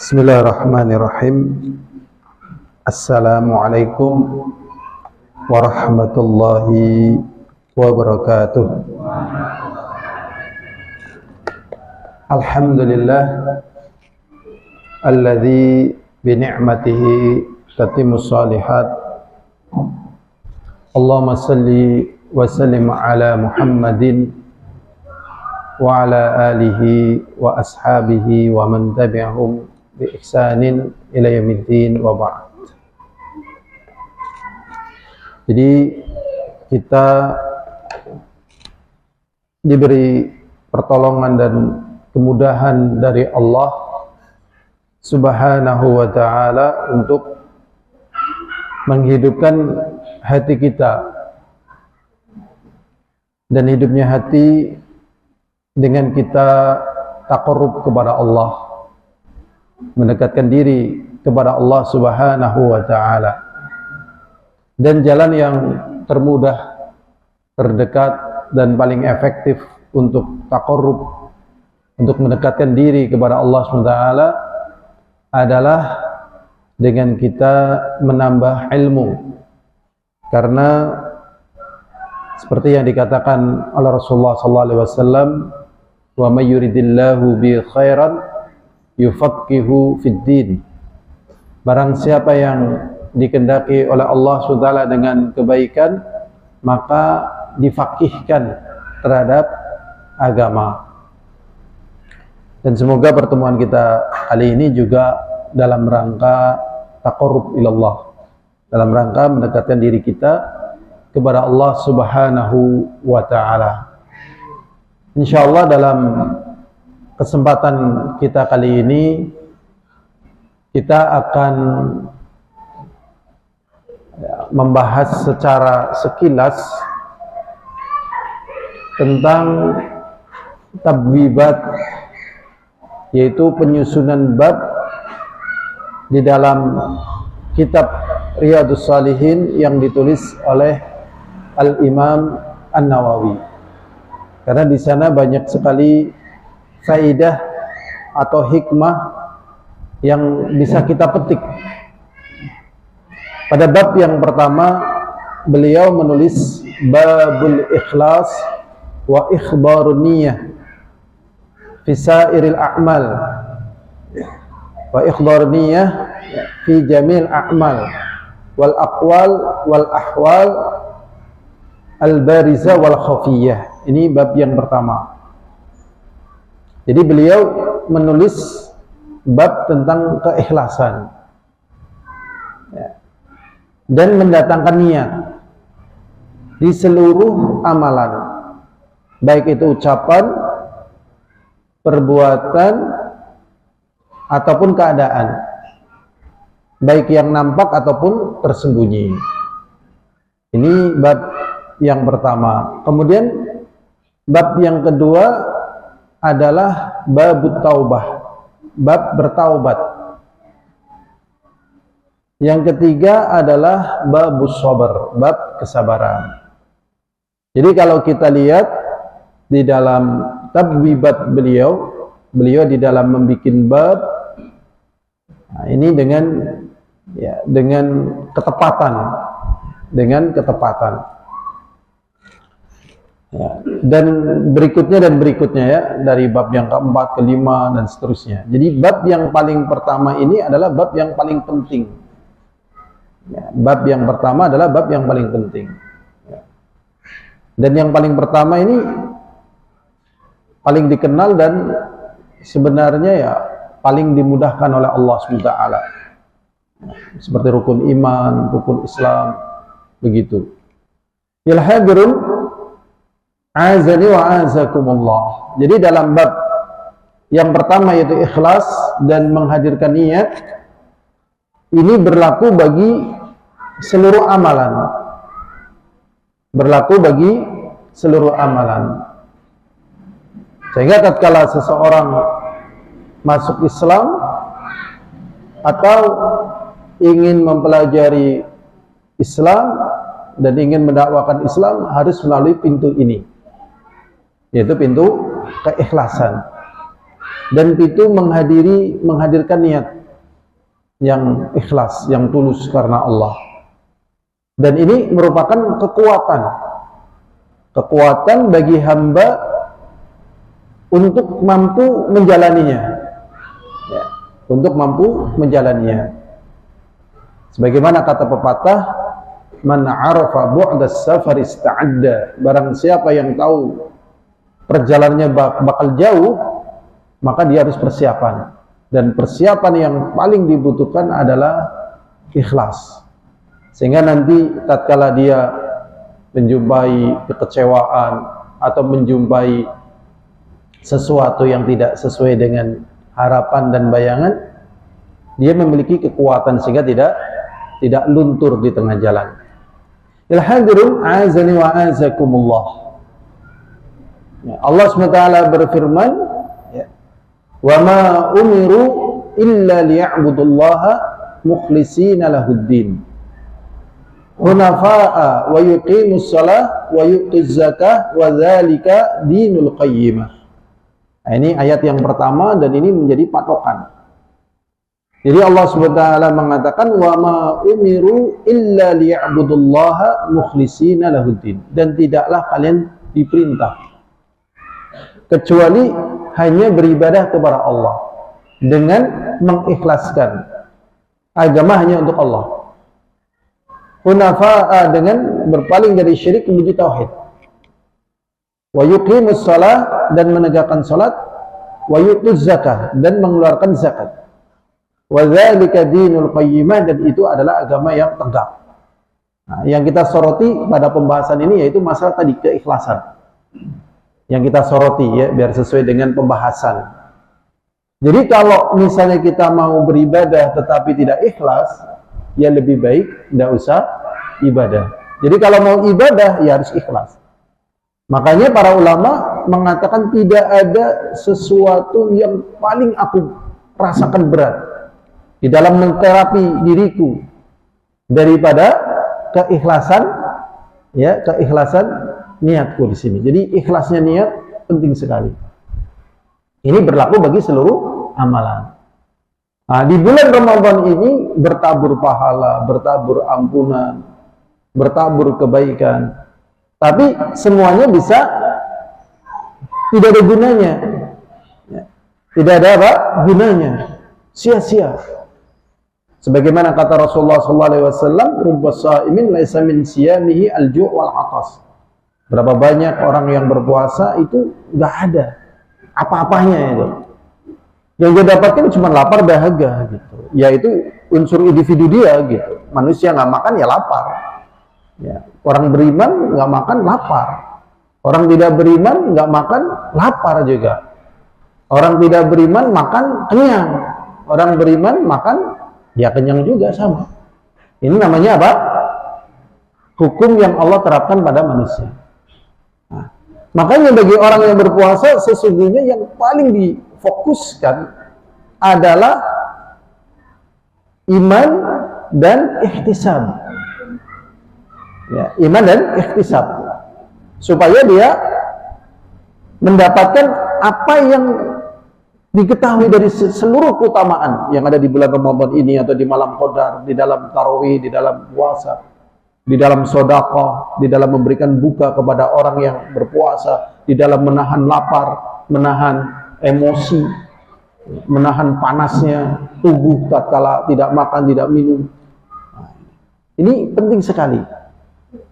Bismillahirrahmanirrahim. Assalamualaikum warahmatullahi wabarakatuh. Alhamdulillah alladzi bi ni'matihi tatimmus shalihat. Allahumma salli wa sallim ala Muhammadin wa ala alihi wa ashabihi wa man tabi'ahum bi ihsanin ila yaumiddin wa ba'd. Jadi kita diberi pertolongan dan kemudahan dari Allah Subhanahu wa ta'ala untuk menghidupkan hati kita, dan hidupnya hati dengan kita taqarrub kepada Allah, mendekatkan diri kepada Allah Subhanahu wa ta'ala. Dan jalan yang termudah, terdekat, dan paling efektif untuk taqarrub, untuk mendekatkan diri kepada Allah Subhanahu wa ta'ala adalah dengan kita menambah ilmu. Karena seperti yang dikatakan oleh Rasulullah SAW, wa may yuridillahu bi khairan yufaqihu fid din. Barang siapa yang dikehendaki oleh Allah SWT dengan kebaikan, maka difaqihkan terhadap agama. Dan semoga pertemuan kita kali ini juga dalam rangka taqarrub ilallah, dalam rangka mendekatkan diri kita kepada Allah Subhanahu wa ta'ala. Insyaallah dalam kesempatan kita kali ini kita akan membahas secara sekilas tentang tabwibat, yaitu penyusunan bab di dalam kitab Riyadhus Shalihin yang ditulis oleh Al-Imam An-Nawawi. Karena di sana banyak sekali faidah atau hikmah yang bisa kita petik. Pada bab yang pertama, beliau menulis babul ikhlas wa ikhbarun niyyah fi sairil a'mal wa ikhbarun niyyah fi jamil a'mal wal aqwal wal ahwal al-bariza wal khafiyah. Ini bab yang pertama. Jadi beliau menulis bab tentang keikhlasan dan mendatangkan niat di seluruh amalan, baik itu ucapan, perbuatan, ataupun keadaan, baik yang nampak ataupun tersembunyi. Ini bab yang pertama. Kemudian bab yang kedua adalah babut taubah, bab bertaubat. Yang ketiga adalah babus sabar, bab kesabaran. Jadi kalau kita lihat di dalam tabwibat beliau di dalam membuat bab, nah ini dengan ketepatan, ya, dan berikutnya ya, dari bab yang keempat, kelima, dan seterusnya. Jadi bab yang paling pertama ini adalah bab yang paling penting ya, bab yang pertama adalah bab yang paling penting ya. Dan yang paling pertama ini paling dikenal dan sebenarnya ya paling dimudahkan oleh Allah SWT ya, seperti rukun iman, rukun Islam, begitu. Ilhadirun azani wa azakumullah. Jadi dalam bab yang pertama yaitu ikhlas dan menghadirkan niat, ini berlaku bagi seluruh amalan. Berlaku bagi seluruh amalan. Sehingga tatkala seseorang masuk Islam atau ingin mempelajari Islam dan ingin mendakwakan Islam, harus melalui pintu ini, yaitu pintu keikhlasan. Dan itu menghadirkan niat yang ikhlas, yang tulus karena Allah. Dan ini merupakan kekuatan bagi hamba untuk mampu menjalaninya, ya, untuk mampu menjalaninya. Sebagaimana kata pepatah, man arafa bu'das safar ista'adda, barang siapa yang tahu perjalanannya bakal jauh, maka dia harus persiapan. Dan persiapan yang paling dibutuhkan adalah ikhlas. Sehingga nanti tatkala dia menjumpai kekecewaan atau menjumpai sesuatu yang tidak sesuai dengan harapan dan bayangan, dia memiliki kekuatan sehingga tidak luntur di tengah jalan. Al-hadirun azani wa azakumullah. Ya, Allah SWT berfirman, ya, wa ma umiru illa liya'budullaha mukhlishina lahuddin hunafa'a wa yuqimus shalah wa yu'tuz zakah wa dzalika dinul qayyimah. Nah, ini ayat yang pertama dan ini menjadi patokan. Jadi Allah SWT mengatakan wa ma umiru illa liya'budullaha mukhlishina lahuddin, dan tidaklah kalian diperintah kecuali hanya beribadah kepada Allah dengan mengikhlaskan agama hanya untuk Allah. Hunafa'a, dengan berpaling dari syirik menuju tauhid. Wa yuqimus shalah, dan menegakkan salat. Wa yu'tuz zakah, dan mengeluarkan zakat. Wa dzalika dinul qayyimah, dan itu adalah agama yang tegak. Nah, yang kita soroti pada pembahasan ini yaitu masalah tadi keikhlasan. Yang kita soroti ya, biar sesuai dengan pembahasan. Jadi kalau misalnya kita mau beribadah tetapi tidak ikhlas, ya lebih baik tidak usah ibadah. Jadi kalau mau ibadah ya harus ikhlas. Makanya para ulama mengatakan tidak ada sesuatu yang paling aku rasakan berat di dalam menterapi diriku daripada keikhlasan, ya, keikhlasan niatku di sini. Jadi ikhlasnya niat penting sekali. Ini berlaku bagi seluruh amalan. Nah, di bulan Ramadan ini bertabur pahala, bertabur ampunan, bertabur kebaikan. Tapi semuanya bisa tidak ada gunanya. Ya. Tidak ada apa? Gunanya. Sia-sia. Sebagaimana kata Rasulullah SAW, "Rubba sha'imin laisa min siyamihi al-ju' wal 'atas." Berapa banyak orang yang berpuasa itu nggak ada apa-apanya itu. Yang dia dapatkan cuma lapar dahaga gitu. Yaitu unsur individu dia gitu. Manusia nggak makan ya lapar. Ya. Orang beriman nggak makan lapar. Orang tidak beriman nggak makan lapar juga. Orang tidak beriman makan kenyang. Orang beriman makan ya kenyang juga sama. Ini namanya apa? Hukum yang Allah terapkan pada manusia. Nah, makanya bagi orang yang berpuasa sesungguhnya yang paling difokuskan adalah iman dan ihtisab. Ya, iman dan ihtisab. Supaya dia mendapatkan apa yang diketahui dari seluruh keutamaan yang ada di bulan Ramadan ini, atau di malam Qadar, di dalam tarawih, di dalam puasa, di dalam sedekah, di dalam memberikan buka kepada orang yang berpuasa, di dalam menahan lapar, menahan emosi, menahan panasnya tubuh tatkala tidak makan, tidak minum. Ini penting sekali,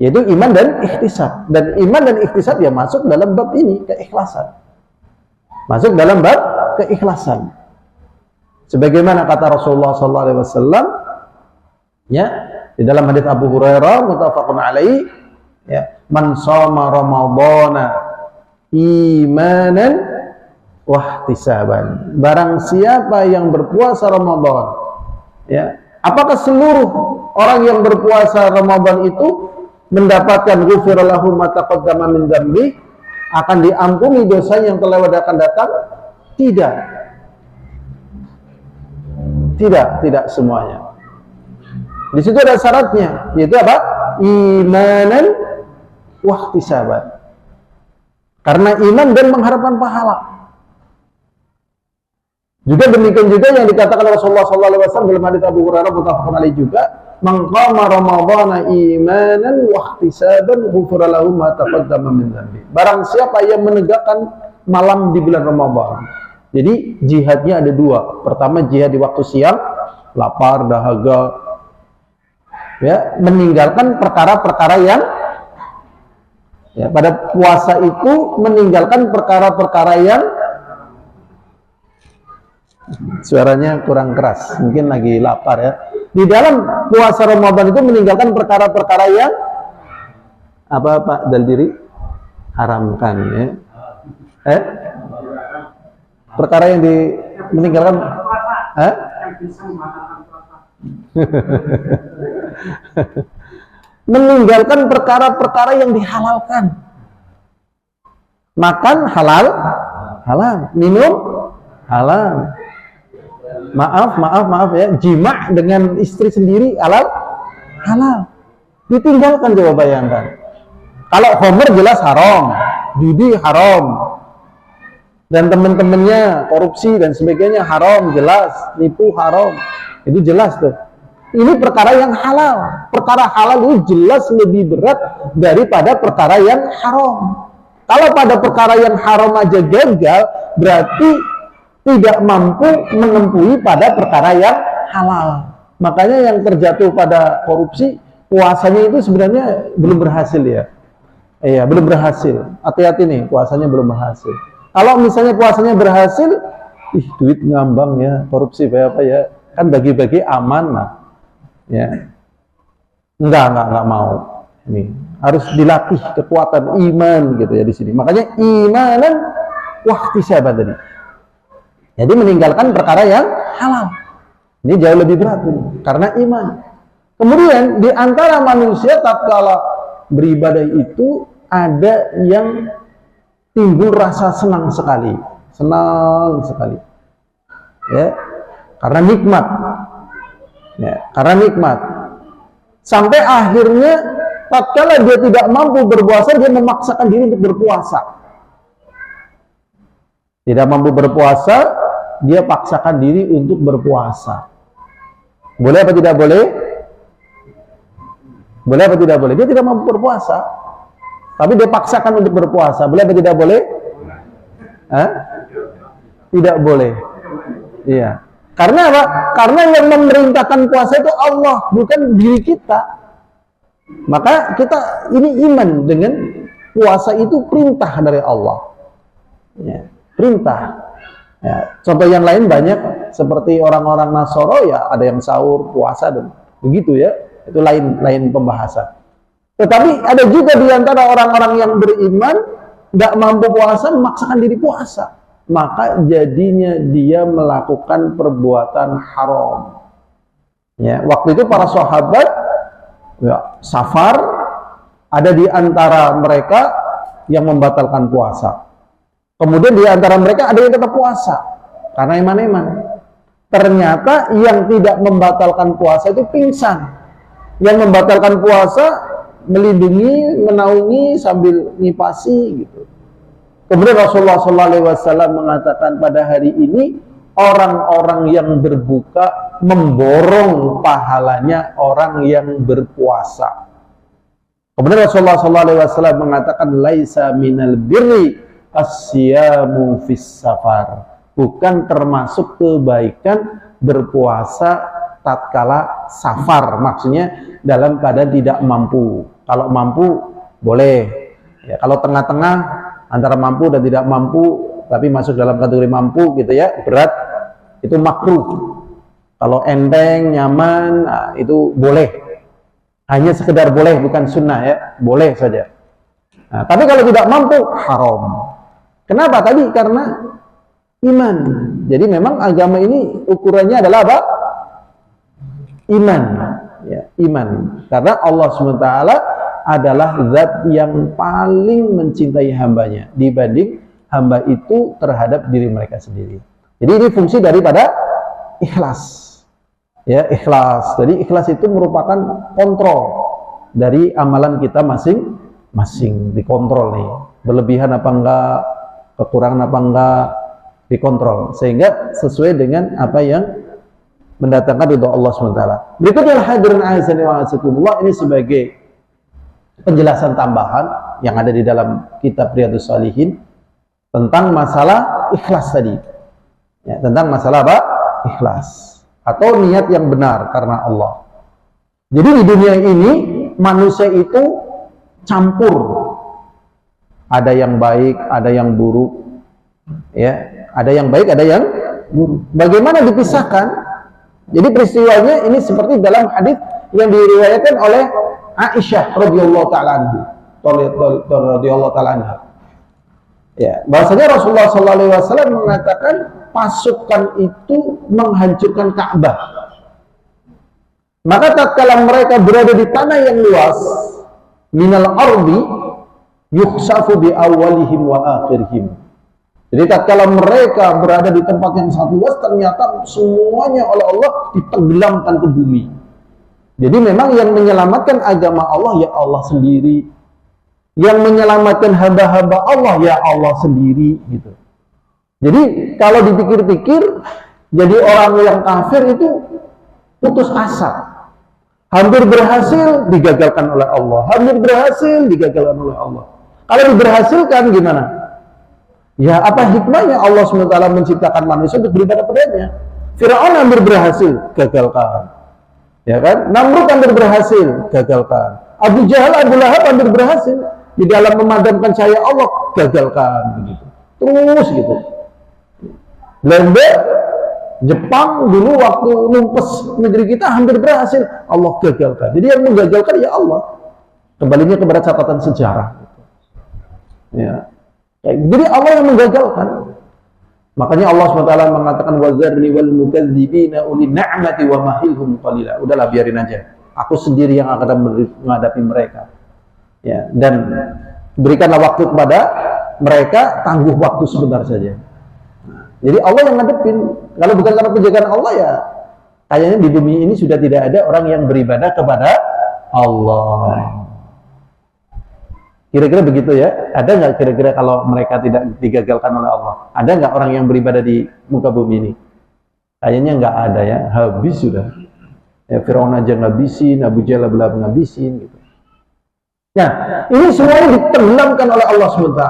yaitu iman dan ihtisab. Dan iman dan ihtisab ya masuk dalam bab ini, keikhlasan. Masuk dalam bab keikhlasan. Sebagaimana kata Rasulullah SAW, ya, di dalam hadits Abu Hurairah muttafaqun alaihi, ya, man shoma ramadhana imanan wahtisaban. Barang siapa yang berpuasa Ramadan, ya, apakah seluruh orang yang berpuasa Ramadan itu mendapatkan ghufira lahu ma taqaddama min dzambi, akan diampuni dosa yang telah akan datang? Tidak. Tidak semuanya. Di situ ada syaratnya, yaitu apa? Imanan wahtisaban. Karena iman dan mengharapkan pahala. Juga demikian juga yang dikatakan Rasulullah SAW dalam hadits Abu Hurairah muttafaqun alaih juga, "Man qama ramadhana imanan wa ihtisaban ghufira lahu ma taqaddama min dhanbi." Barang siapa yang menegakkan malam di bulan Ramadan. Jadi jihadnya ada dua. Pertama jihad di waktu siang, lapar, dahaga, ya, meninggalkan perkara-perkara yang ya, pada puasa itu meninggalkan perkara-perkara yang suaranya kurang keras, mungkin lagi lapar ya. Di dalam puasa Ramadan itu meninggalkan perkara-perkara yang apa Pak Daldiri haramkan ya. Perkara yang meninggalkan meninggalkan perkara-perkara yang dihalalkan. Makan halal, minum halal. Maaf ya, jima dengan istri sendiri halal. Ditinggalkan, coba bayangkan. Kalau homer jelas haram, judi haram, dan teman-temannya korupsi dan sebagainya haram, jelas, nipu haram, itu jelas tuh. Ini perkara yang halal. Perkara halal itu jelas lebih berat daripada perkara yang haram. Kalau pada perkara yang haram aja gagal, berarti tidak mampu menempuhi pada perkara yang halal. Makanya yang terjatuh pada korupsi, puasanya itu sebenarnya belum berhasil ya. Iya, belum berhasil. Hati-hati nih, puasanya belum berhasil. Kalau misalnya puasanya berhasil, duit ngambang ya, korupsi apa ya, kan bagi-bagi amanah. Ya. Enggak mau. Ini harus dilatih kekuatan iman gitu ya di sini. Makanya imanan wahtisaban tadi. Jadi meninggalkan perkara yang halal. Ini jauh lebih berat ini, karena iman. Kemudian di antara manusia tatkala beribadah itu ada yang timbul rasa senang sekali. Ya, karena nikmat. Ya, karena nikmat. Sampai akhirnya tatkala dia tidak mampu berpuasa, dia memaksakan diri untuk berpuasa. Tidak mampu berpuasa, dia paksakan diri untuk berpuasa. Boleh apa tidak boleh? Boleh apa tidak boleh? Dia tidak mampu berpuasa, tapi dia paksakan untuk berpuasa. Boleh apa tidak boleh? Tidak boleh. Iya. Karena apa? Karena yang memerintahkan puasa itu Allah, bukan diri kita. Maka kita ini iman dengan puasa itu perintah dari Allah. Ya, perintah. Ya, contoh yang lain banyak, seperti orang-orang Nasoro ya, ada yang sahur, puasa dan begitu ya. Itu lain pembahasan. Tetapi ada juga di antara orang-orang yang beriman nggak mampu puasa, memaksakan diri puasa. Maka jadinya dia melakukan perbuatan haram. Ya, waktu itu para sahabat ya, safar, ada di antara mereka yang membatalkan puasa. Kemudian di antara mereka ada yang tetap puasa karena iman-iman. Ternyata yang tidak membatalkan puasa itu pingsan. Yang membatalkan puasa melindungi, menaungi sambil ngipasi gitu. Kemudian Rasulullah SAW mengatakan pada hari ini orang-orang yang berbuka memborong pahalanya orang yang berpuasa. Kemudian Rasulullah SAW mengatakan laisa minal birri asyamu fis safar. Bukan termasuk kebaikan berpuasa tatkala safar, maksudnya dalam keadaan tidak mampu. Kalau mampu boleh ya, kalau tengah-tengah antara mampu dan tidak mampu tapi masuk dalam kategori mampu gitu ya, berat, itu makruh. Kalau enteng, nyaman, nah, itu boleh. Hanya sekedar boleh, bukan sunnah ya, boleh saja. Nah, tapi kalau tidak mampu, haram. Kenapa? Tadi karena iman. Jadi memang agama ini ukurannya adalah apa? Iman. Ya, iman. Karena Allah SWT adalah zat yang paling mencintai hambanya dibanding hamba itu terhadap diri mereka sendiri. Jadi ini fungsi daripada ikhlas. Ya, ikhlas. Jadi ikhlas itu merupakan kontrol dari amalan kita masing-masing, dikontrol nih. Berlebihan apa enggak, kekurangan apa enggak, dikontrol sehingga sesuai dengan apa yang mendatangkan ridho Allah SWT. Berikutnya hadirin azani wa azakumullah, ini sebagai penjelasan tambahan yang ada di dalam kitab Riyadhus Shalihin tentang masalah ikhlas tadi. Ya, tentang masalah apa? Ikhlas atau niat yang benar karena Allah. Jadi di dunia ini manusia itu campur. Ada yang baik, ada yang buruk. Ya, ada yang baik, ada yang buruk. Bagaimana dipisahkan? Jadi peristiwanya ini seperti dalam hadis yang diriwayatkan oleh Aisyah radhiyallahu taala anha. Ya, bahwasanya Rasulullah SAW mengatakan pasukan itu menghancurkan Ka'bah. Maka tatkala mereka berada di tanah yang luas, minal ardi yukhsafu bi awwalihim wa akhirihim. Jadi tatkala mereka berada di tempat yang sangat luas, ternyata semuanya oleh Allah ditenggelamkan ke bumi. Jadi memang yang menyelamatkan agama Allah ya Allah sendiri. Yang menyelamatkan hamba-hamba Allah ya Allah sendiri gitu. Jadi kalau dipikir-pikir, jadi orang yang kafir itu putus asa. Hampir berhasil digagalkan oleh Allah. Hampir berhasil digagalkan oleh Allah. Kalau diberhasilkan gimana? Ya apa hikmahnya Allah SWT menciptakan manusia untuk beribadah padanya? Firaun hampir berhasil, gagalkan. Ya kan? Namrud hampir berhasil, gagalkan. Abu Jahal, Abu Lahab hampir berhasil di dalam memadamkan cahaya Allah, gagalkan begitu. Terus gitu. Belanda, Jepang dulu waktu numpes negeri kita hampir berhasil, Allah gagalkan. Jadi yang menggagalkan ya Allah. Kembalinya kepada catatan sejarah. Ya. Jadi Allah yang menggagalkan. Makanya Allah SWT mengatakan wazarni wal mukadzibina uli na'mati wa mahilhum qalila. Udahlah biarin aja. Aku sendiri yang akan menghadapi mereka. Ya, dan berikanlah waktu kepada mereka, tangguh waktu sebentar saja. Jadi Allah yang ngadepin. Kalau bukan karena penjagaan Allah ya kayaknya di bumi ini sudah tidak ada orang yang beribadah kepada Allah. Kira-kira begitu ya. Ada nggak kira-kira kalau mereka tidak digagalkan oleh Allah? Ada nggak orang yang beribadah di muka bumi ini? Kayaknya nggak ada ya. Habis sudah. Ya, Firaun aja ngabisin, Abu Jahal ngabisin gitu. Nah, ini semuanya ditenggelamkan oleh Allah SWT.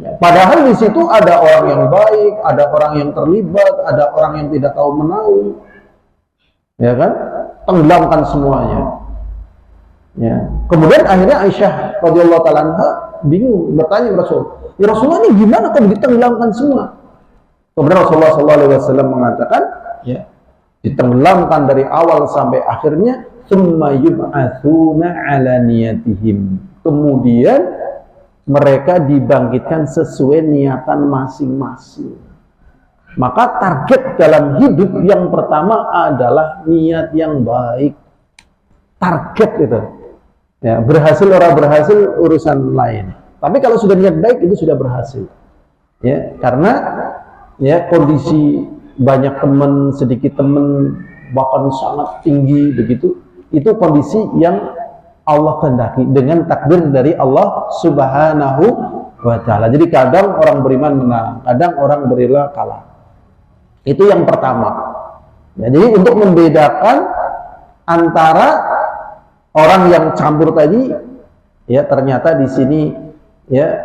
Ya, padahal di situ ada orang yang baik, ada orang yang terlibat, ada orang yang tidak tahu menahu. Ya kan? Tenggelamkan semuanya. Ya. Kemudian akhirnya Aisyah radhiyallahu taala anha bingung bertanya Rasul, "Ya Rasulullah, ini gimana kok ditenggelamkan semua?" Kemudian Rasulullah SAW mengatakan, ya, ditenggelamkan dari awal sampai akhirnya, "Tsumma yub'atsuna 'ala niyatihim." Kemudian mereka dibangkitkan sesuai niatan masing-masing. Maka target dalam hidup yang pertama adalah niat yang baik. Target itu. Ya, berhasil orang berhasil urusan lain. Tapi kalau sudah niat baik itu sudah berhasil. Ya, karena ya kondisi banyak teman, sedikit teman, bahkan sangat tinggi begitu, itu kondisi yang Allah kehendaki dengan takdir dari Allah Subhanahu wa taala. Jadi kadang orang beriman menang, kadang orang beriman kalah. Itu yang pertama. Ya, jadi untuk membedakan antara orang yang campur tadi, ya ternyata di sini ya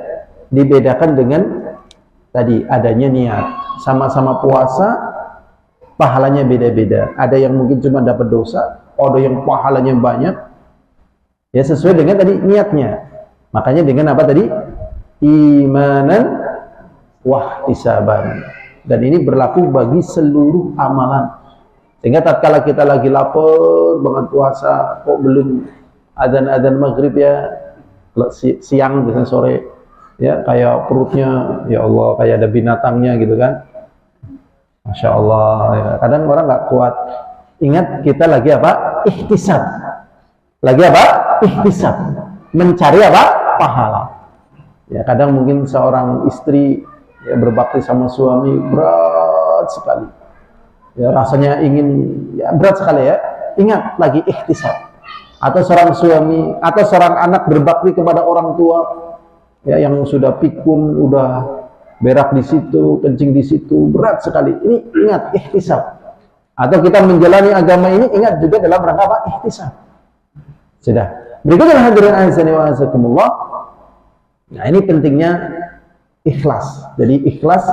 dibedakan dengan tadi adanya niat. Sama-sama puasa, pahalanya beda-beda. Ada yang mungkin cuma dapat dosa, ada yang pahalanya banyak. Ya sesuai dengan tadi niatnya. Makanya dengan apa tadi? Imanan wahtisaban. Dan ini berlaku bagi seluruh amalan. Sehingga tatkala kita lagi lapar banget puasa, kok belum adzan maghrib ya, siang biasanya sore, ya kayak perutnya, ya Allah kayak ada binatangnya gitu kan. Masya Allah. Ya. Kadang orang nggak kuat. Ingat kita lagi apa? Ihtisab. Lagi apa? Ihtisab. Mencari apa? Pahala. Ya kadang mungkin seorang istri ya, berbakti sama suami berat sekali. Ya rasanya ingin, ya berat sekali ya. Ingat lagi ihtisab. Atau seorang suami atau seorang anak berbakti kepada orang tua ya yang sudah pikun, udah berak di situ, kencing di situ, berat sekali. Ini ingat ihtisab. Atau kita menjalani agama ini ingat juga dalam rangka apa? Ihtisab. Sudah. Berikutnya hadirin azani wa azakumullah. Nah, ini pentingnya ikhlas. Jadi ikhlas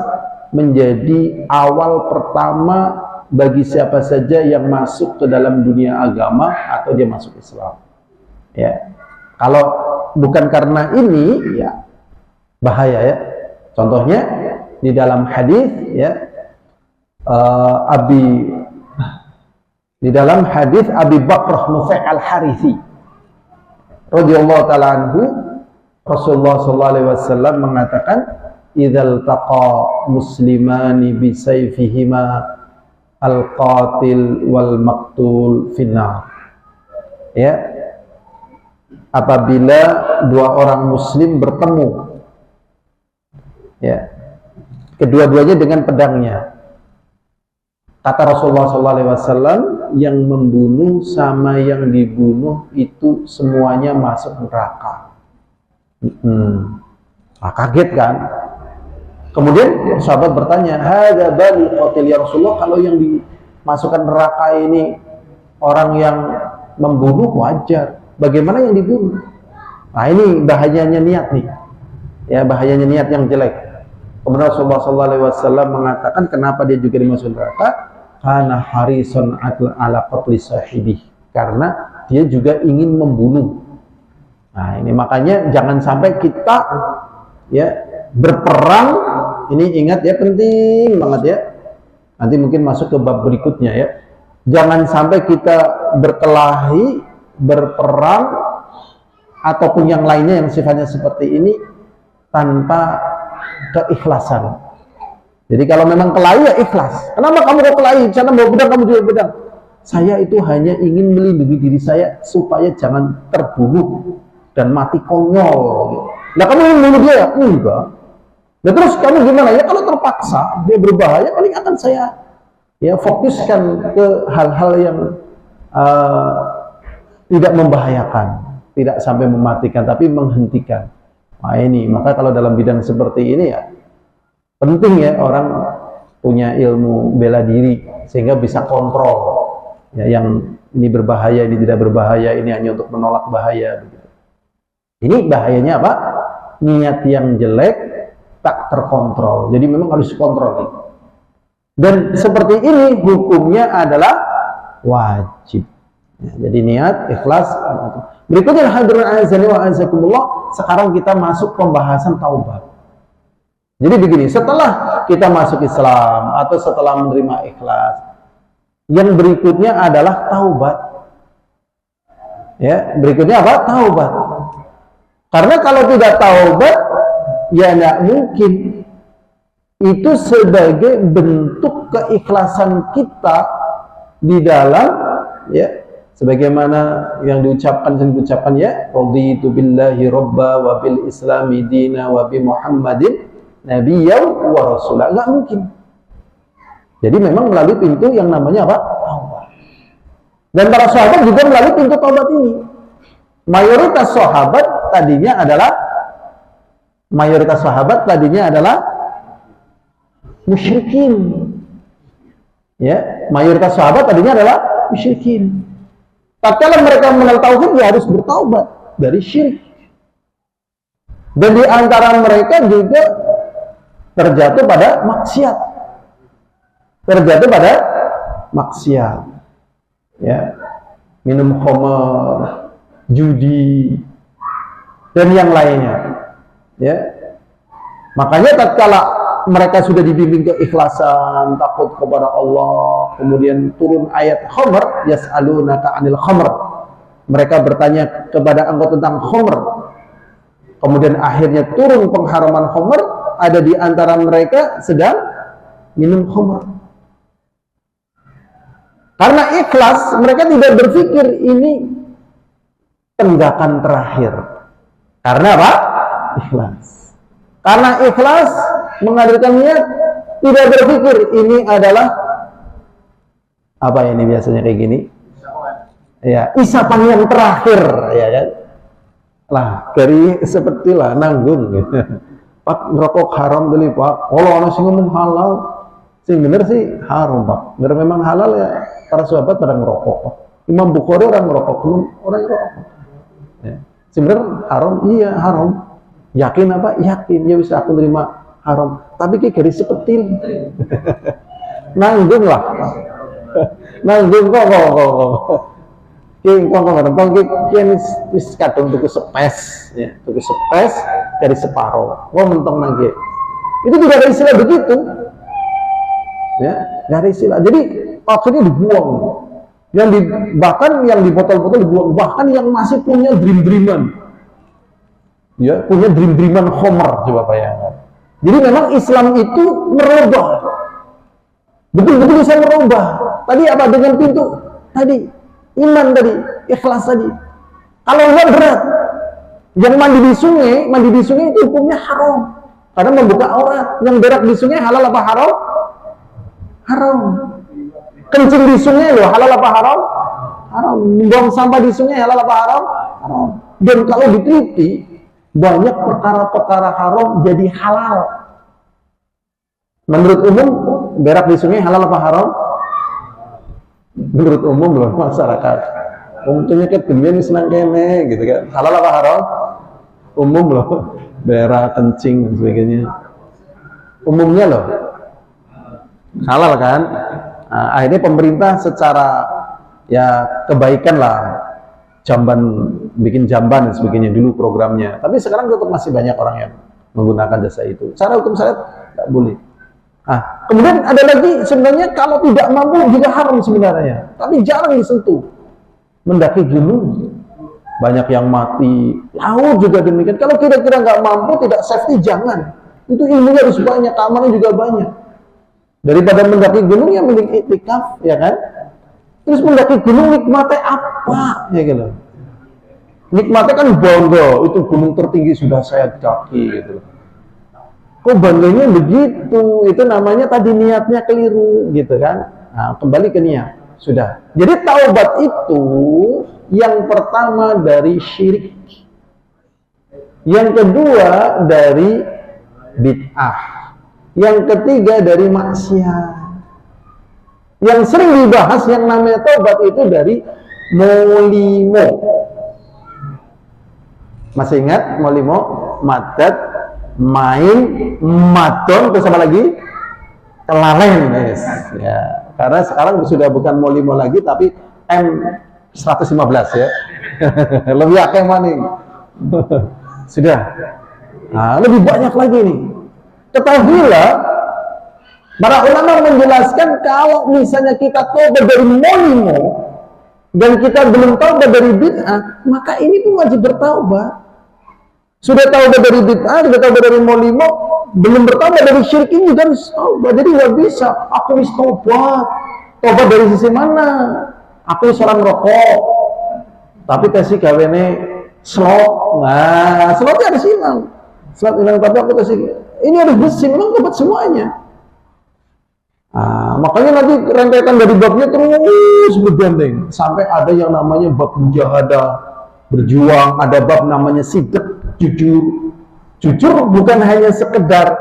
menjadi awal pertama bagi siapa saja yang masuk ke dalam dunia agama atau dia masuk Islam. Ya. Kalau bukan karena ini, ya bahaya ya. Contohnya di dalam hadis ya, di dalam hadis Abi Bakrah Nufai al-Harithi radhiyallahu taala anhu, Rasulullah sallallahu alaihi wasallam mengatakan, "Idzal taqa muslimani bi sayfihima al-qatil wal maqtul finnar." Ya. Apabila dua orang muslim bertemu, ya, kedua-duanya dengan pedangnya, kata Rasulullah SAW, yang membunuh sama yang dibunuh itu semuanya masuk neraka. Kaget kan? Kemudian sahabat bertanya, "Hadza bali qatil ya Rasulullah, kalau yang dimasukkan neraka ini orang yang membunuh wajar, bagaimana yang dibunuh?" Nah, ini bahayanya niat nih. Ya, bahayanya niat yang jelek. Kemudian Rasulullah SAW mengatakan kenapa dia juga dimasukkan neraka? Karena harisun ala qatli sahibih. Karena dia juga ingin membunuh. Nah, ini makanya jangan sampai kita ya berperang. Ini ingat ya, penting banget ya. Nanti mungkin masuk ke bab berikutnya ya. Jangan sampai kita berkelahi, berperang ataupun yang lainnya yang sifatnya seperti ini tanpa keikhlasan. Jadi kalau memang kelahi ya ikhlas. Kenapa kamu kok kelahi? Sana bawa pedang, kamu juga pedang. Saya itu hanya ingin melindungi diri saya supaya jangan terbunuh dan mati konyol. Nah, kamu ingin membunuh dia ya? Enggak. Nah, terus kamu gimana ya? Kalau terpaksa dia berbahaya, paling akan saya ya fokuskan ke hal-hal yang tidak membahayakan, tidak sampai mematikan, tapi menghentikan. Nah, ini maka kalau dalam bidang seperti ini ya penting ya orang punya ilmu bela diri sehingga bisa kontrol ya, yang ini berbahaya, ini tidak berbahaya, ini hanya untuk menolak bahaya begitu. Ini bahayanya apa? Niat yang jelek tak terkontrol. Jadi memang harus kontrol nih. Dan seperti ini hukumnya adalah wajib. Ya, jadi niat ikhlas. Berikutnya hadirin azani wa azakumullah, sekarang kita masuk pembahasan taubat. Jadi begini, setelah kita masuk Islam atau setelah menerima ikhlas, yang berikutnya adalah taubat. Ya, berikutnya apa? Taubat. Karena kalau tidak taubat, ya tidak mungkin. Itu sebagai bentuk keikhlasan kita di dalam, ya, sebagaimana yang diucapkan ya, raditu billahi robba wa bil islami dina wa bi Muhammadin nabiyyan wa rasulah. Enggak mungkin. Jadi memang melalui pintu yang namanya apa? Taubat. Dan para sahabat juga melalui pintu taubat ini. Mayoritas sahabat tadinya adalah musyrikin. Ya, mayoritas sahabat tadinya adalah musyrikin. Tatkala mereka mengenal tauhid, dia harus bertaubat dari syirik. Dan di antara mereka juga terjatuh pada maksiat. Ya, minum khamar, judi, dan yang lainnya. Ya, makanya tatkala mereka sudah dibimbing keikhlasan, takut kepada Allah, kemudian turun ayat khamr, yas'alunaka 'anil khamr. Mereka bertanya kepada engkau tentang khamr. Kemudian akhirnya turun pengharaman khamr, ada di antara mereka sedang minum khamr. Karena ikhlas, mereka tidak berpikir ini tenggakan terakhir. Karena apa? Ikhlas. Karena ikhlas menghadirkan niat, tidak berpikir ini adalah apa ini biasanya kayak gini? Ya, isapan yang terakhir, ya kan? Lah, keri sepertilah nanggung gitu. Pak, ngerokok haram dulu Pak. Kalau orang sing ngomong halal, sing bener sih haram Pak. Bener memang halal ya, para sahabat pada ngerokok. Imam Bukhari orang ngerokok, belum orang ngerokok. Ya. Sebenarnya haram, iya haram. Yakin apa? Yakin. Ya bisa aku terima haram. Tapi kayak garis sepetil. Nanggung lah. Nanggung kok. Kong wis kadung tuku sepes, ya, tuku sepes dari separuh. Wah mentong nangge. Itu tidak ada istilah begitu. Ya, nggak ada istilah. Jadi maksudnya dibuang. Bahkan yang di botol-botol dibuang. Bahkan yang masih punya dream-dreaman. Ya, punya dream-dreaman Homer, coba bayangkan. Jadi memang Islam itu merubah. Betul-betul bisa merubah. Tadi apa dengan pintu? Tadi iman tadi, ikhlas tadi. Kalau enggak berat. Yang mandi di sungai itu hukumnya haram. Karena membuka aurat. Yang berak di sungai halal apa haram? Haram. Kencing di sungai loh, halal apa haram? Haram. Buang sampah di sungai halal apa haram? Haram. Dan kalau diteliti, banyak perkara-perkara haram jadi halal. Menurut umum, berak di sungai halal apa haram? Menurut umum loh masyarakat. Umumnya kan dunia senang kene gitu kan. Halal apa haram? Umum loh. Berak, kencing dan sebagainya. Umumnya loh. Halal kan? Nah, akhirnya pemerintah secara ya kebaikan lah. Bikin jamban dan sebagainya dulu programnya. Tapi sekarang tetap masih banyak orang yang menggunakan jasa itu. Secara hukum syariat nggak boleh. Nah, kemudian ada lagi sebenarnya kalau tidak mampu juga haram sebenarnya, tapi jarang disentuh. Mendaki gunung banyak yang mati, laut juga demikian. Kalau kira-kira nggak mampu, tidak safety jangan. Itu ilmunya harus banyak, keamanannya juga banyak. Daripada mendaki gunung yang mending iktikaf, ya kan? Terus mendaki gunung nikmatnya apa? Ya gitu. Nikmatnya kan bangga, itu gunung tertinggi sudah saya daki gitu. Kok bangganya begitu? Itu namanya tadi niatnya keliru, gitu kan? Nah, kembali ke niat. Sudah. Jadi taubat itu yang pertama dari syirik. Yang kedua dari bid'ah. Yang ketiga dari maksiat. Yang sering dibahas yang namanya taubat itu dari molimo. Masih ingat molimo? Madat, main, madon, terus apa lagi? Kelalen, yes. Ya, karena sekarang sudah bukan molimo lagi, tapi M115 ya. Lebih akeh maning. Sudah. Nah, lebih banyak lagi nih. Ketahuilah, para ulama menjelaskan kalau misalnya kita taubat dari molimo dan kita belum taubat dari bid'ah, maka ini pun wajib bertaubat. Sudah taubat dari bid'ah, sudah taubat dari molimo, belum bertaubat dari syirik ini juga harus taubat. Jadi nggak bisa, aku harus taubat. Taubat dari sisi mana? Aku seorang rokok, tapi kasih kawene slot. Nah, slotnya harus hilang. Slot hilang, tapi aku kasih. Ini harus bersih, memang taubat semuanya. Nah, makanya nanti rentetan dari babnya terus bergandeng sampai ada yang namanya bab mujahadah, berjuang, ada bab namanya sidq, jujur bukan hanya sekedar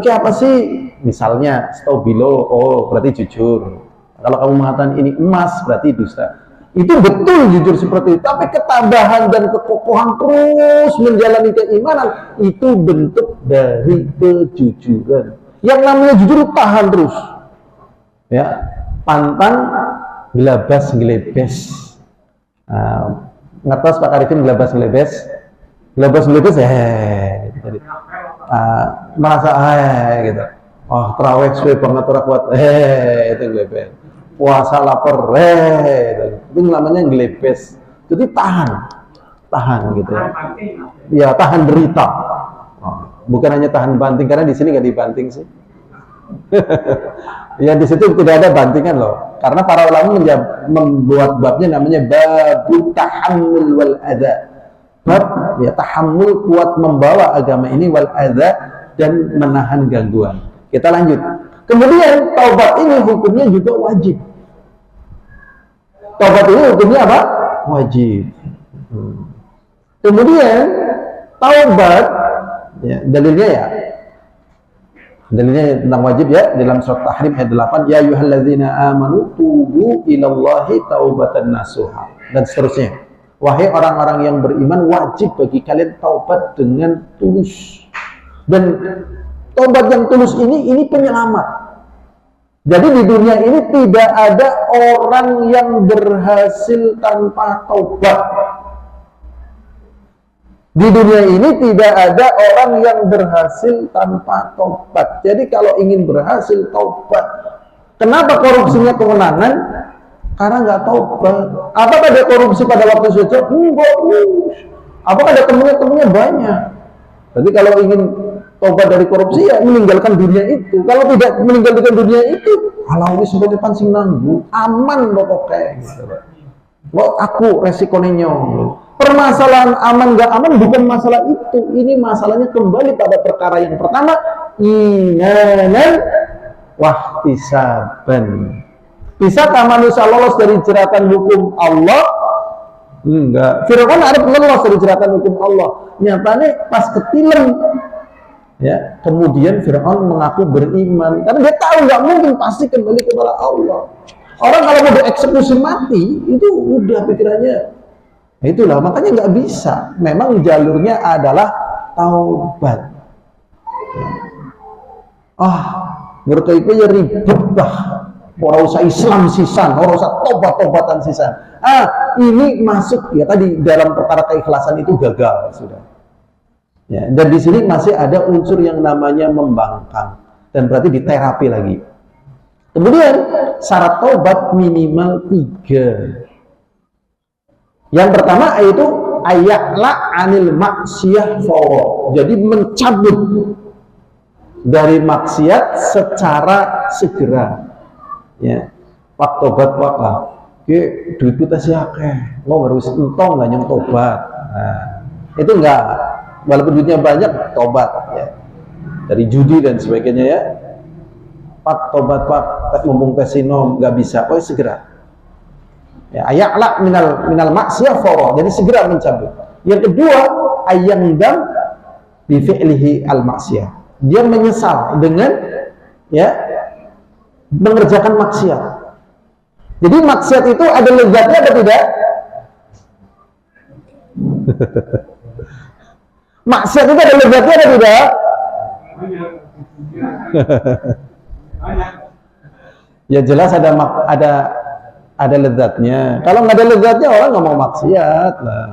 kayak apa sih, misalnya stabilo, oh berarti jujur. Kalau kamu mengatakan ini emas berarti dusta. Itu betul jujur seperti itu, tapi ketabahan dan kekokohan terus menjalani keimanan itu bentuk dari kejujuran. Yang namanya jujur tahan terus. Ya, pantang gelabas gelebes. Ngetos Pak Arifin gelabas gelebes. Gelabas gelebes gitu. Merasa gitu. Oh, terawih suwe banget ora kuat. Itu gelebes. Puasa lapar gitu. Itu namanya gelebes. Jadi tahan gitu ya. Ya, tahan derita. Bukan hanya tahan banting, karena di sini nggak dibanting sih. Ya di situ tidak ada bantingan loh. Karena para ulama membuat babnya namanya babu tahammul wal adza. Bab ya tahammul, kuat membawa agama ini, wal adza, dan menahan gangguan. Kita lanjut. Kemudian taubat ini hukumnya juga wajib. Taubat ini hukumnya apa? Wajib. Kemudian taubat Ya, dalilnya tentang wajib ya dalam surat Tahrim ayat 8, ya ayyuhalladzina amanu tubu ilallahi taubatan nasuha, dan seterusnya. Wahai orang-orang yang beriman, wajib bagi kalian taubat dengan tulus. Dan taubat yang tulus ini penyelamat. Jadi di dunia ini tidak ada orang yang berhasil tanpa taubat. Di dunia ini tidak ada orang yang berhasil tanpa taubat. Jadi kalau ingin berhasil, taubat. Kenapa korupsinya kemenangan? Karena nggak taubat. Apakah ada korupsi pada waktu sujud? Enggak. Apakah ada temennya banyak? Jadi kalau ingin taubat dari korupsi, ya meninggalkan dunia itu. Kalau tidak meninggalkan dunia itu, kalau wis sebagai pancing nanggu, aman pokoknya. Gitu. Wah, aku resikonya. Permasalahan aman nggak aman bukan masalah itu. Ini masalahnya kembali pada perkara yang pertama, imanan wahtisaban. Bisakah manusia lolos dari jeratan hukum Allah? Enggak. Fir'aun ada lolos dari jeratan hukum Allah. Nyatanya pas ketilang, ya, kemudian Fir'aun mengaku beriman karena dia tahu nggak mungkin, pasti kembali kepada Allah. Orang kalau mau dieksekusi mati itu udah pikirannya. Itulah makanya nggak bisa. Memang jalurnya adalah taubat. Menurut itu ya ribet dah. Orang usah Islam sisan, orang usah tobat-tobatan sisan. Ini masuk ya tadi dalam perkara keikhlasan itu gagal sudah. Ya, dan di sini masih ada unsur yang namanya membangkang dan berarti diterapi lagi. Kemudian syarat taubat minimal 3. Yang pertama yaitu ayakla anil maksiyah fawra. Jadi mencabut dari maksiat secara segera. Ya, pak tobat pak lah. Ki duit kita siake. Mau harus entong nggak nyong tobat. Itu enggak. Walaupun duitnya banyak, tobat ya. Dari judi dan sebagainya ya. Pak tobat pak, mumpung tesino nggak bisa, pokoknya segera. Ya, ayakla minal maksiyah fawra. Jadi segera mencabut. Yang kedua, ayandam bi fi'lihi al maksiyah. Dia menyesal dengan ya mengerjakan maksiat. Jadi maksiat itu ada lezatnya atau tidak? Maksiat itu ada lezatnya atau tidak? Ya jelas ada lezatnya. Kalau nggak ada lezatnya orang nggak mau maksiat lah.